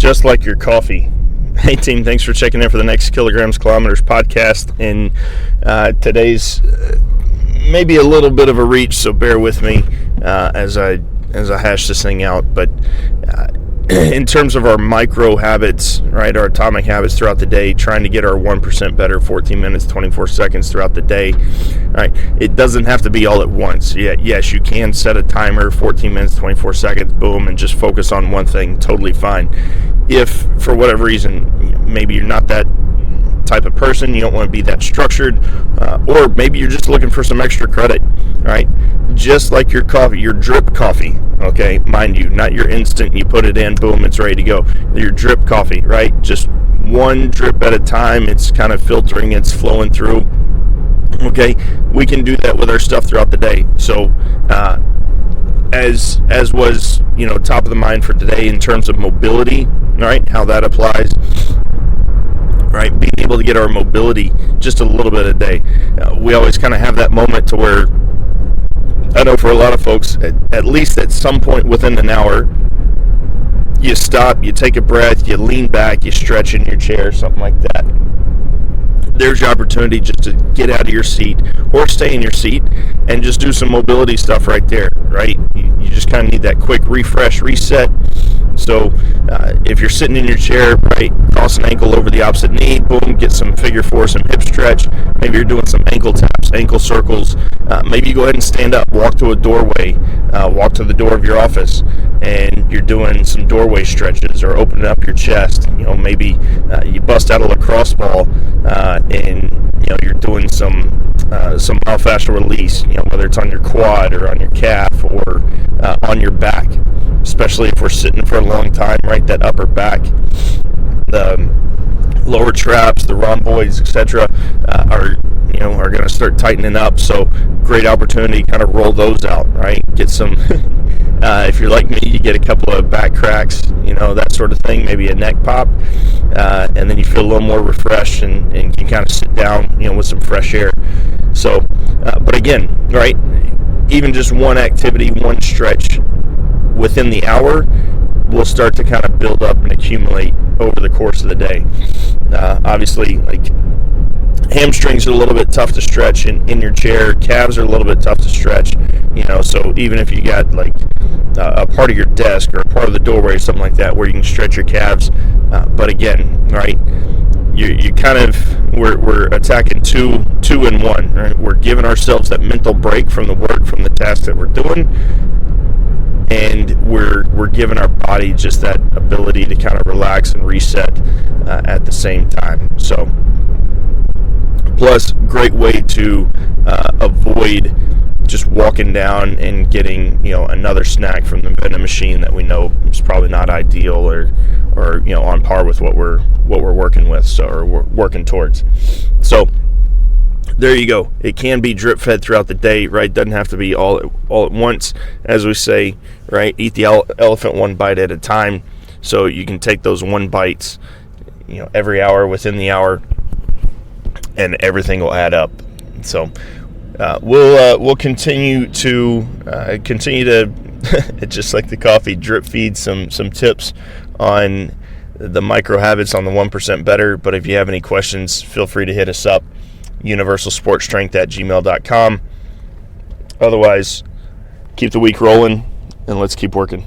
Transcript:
just like your coffee. Hey team, thanks for checking in for the Next Kilograms Kilometers podcast. And today's maybe a little bit of a reach, so bear with me as I hash this thing out. But in terms of our micro habits, right, our atomic habits throughout the day, trying to get our 1% better, 14 minutes, 24 seconds throughout the day, right? It doesn't have to be all at once. Yeah, yes, you can set a timer, 14 minutes, 24 seconds, boom, and just focus on one thing, totally fine. If, for whatever reason, maybe you're not that type of person, you don't want to be that structured, or maybe you're just looking for some extra credit, right? Just like your coffee, your drip coffee, okay, mind you, not your instant, you put it in, boom, it's ready to go. Your drip coffee, right? Just one drip at a time, it's kind of filtering, it's flowing through, okay? We can do that with our stuff throughout the day. So, as was, top of the mind for today in terms of mobility, right, how that applies, right, being able to get our mobility just a little bit a day. We always kind of have that moment to where, I know for a lot of folks, at least at some point within an hour, you stop, you take a breath, you lean back, you stretch in your chair, something like that. There's your opportunity just to get out of your seat or stay in your seat and just do some mobility stuff right there, right? You just kind of need that quick refresh, reset. So if you're sitting in your chair, right, cross an ankle over the opposite knee, boom, get some figure four, some hip stretch. Maybe you're doing some ankle taps, ankle circles. Maybe you go ahead and stand up, walk to a doorway, walk to the door of your office, and you're doing some doorway stretches or opening up your chest. Maybe you bust out a lacrosse ball and you're doing some myofascial release, whether it's on your quad or on your calf or on your back, especially if we're sitting for a long time, right? That upper back, the lower traps, the rhomboids, etc., are going to start tightening up. So great opportunity to kind of roll those out, right? Get some, if you're like me, you get a couple of back cracks, that sort of thing, maybe a neck pop, and then you feel a little more refreshed and can kind of sit down, with some fresh air. So, but again, right, even just one activity, one stretch within the hour will start to kind of build up and accumulate over the course of the day. Obviously, like hamstrings are a little bit tough to stretch in your chair. Calves are a little bit tough to stretch, so even if you got like a part of your desk or a part of the doorway or something like that where you can stretch your calves, but again, right, you kind of, we're attacking two in one, right? We're giving ourselves that mental break from the work, from the task that we're doing, and we're giving our body just that ability to kind of relax and reset at the same time. So, plus, great way to avoid just walking down and getting another snack from the vending machine that we know is probably not ideal or on par with what we're working with, so, or we're working towards. So there you go. It can be drip fed throughout the day, right? Doesn't have to be all at once, as we say, right? Eat the elephant one bite at a time. So you can take those one bites, every hour, within the hour, and everything will add up. So we'll continue to just like the coffee, drip feed some tips on the micro habits on the 1% better. But if you have any questions, feel free to hit us up, universalsportstrength@gmail.com. Otherwise, keep the week rolling and let's keep working.